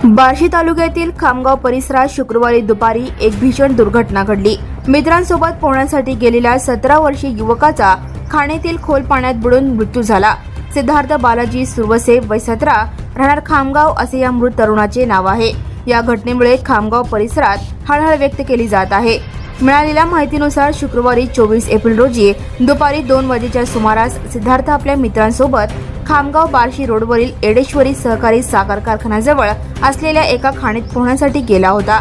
बार्शी तालुक्यातील खामगाव परिसरात शुक्रवारी दुपारी एक भीषण दुर्घटना घडली। मित्रांसोबत पोहण्यासाठी गेलेल्या 17 वर्षीय युवकाचा खाणीतील खोल पाण्यात बुडून मृत्यू झाला। सिद्धार्थ बालाजी सुरवसे वय 17 राहणार खामगाव असे या मृत तरुणाचे नाव आहे। या घटनेमुळे खामगाव परिसरात हळहळ व्यक्त केली जात आहे। मिळालेल्या माहितीनुसार शुक्रवारी 24 एप्रिल रोजी दुपारी 2 वाजेच्या सुमारास सिद्धार्थ आपल्या मित्रांसोबत खामगाव बार्शी रोडवरील एडेश्वरी सहकारी साखर कारखान्याजवळ असलेल्या एका खाणीत पोहण्यासाठी गेला होता।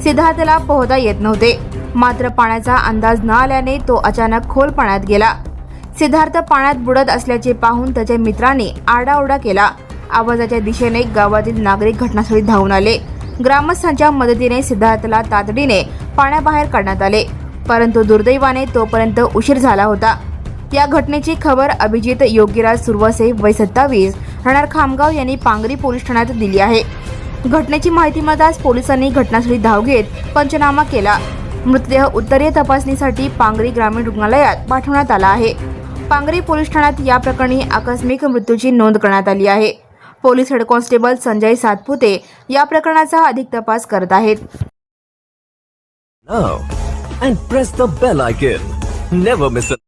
सिद्धार्थला पोहता येत नव्हते, मात्र पाण्याचा अंदाज न आल्याने तो अचानक खोल पाण्यात गेला। सिद्धार्थ पाण्यात बुडत असल्याचे पाहून त्याच्या मित्रांनी आरडाओरडा केला। आवाजाच्या दिशेने गावातील नागरिक घटनास्थळी धावून आले। ग्रामस्थांच्या मदतीने सिद्धार्थला तातडीने पाण्याबाहेर काढण्यात आले, परंतु दुर्दैवाने तोपर्यंत उशीर झाला होता। या घटनेची खबर अभिजित योगीराज सुरवसे वय 27 राहणार खामगाव यांनी पांगरी पोलीस ठाण्यात दिली आहे। घटनेची माहिती मिळताच पोलिसांनी घटनास्थळी धाव घेत पंचनामा केला। मृतदेह उत्तरीय तपासणीसाठी पांगरी ग्रामीण रुग्णालयात पाठवण्यात आला आहे। पांगरी पोलीस ठाण्यात या प्रकरणी आकस्मिक मृत्यूची नोंद करण्यात आली आहे। Police head constable Sanjay Satpute या प्रकरणाचा अधिक तपास करत आहेत। Now and press the bell icon. Never miss a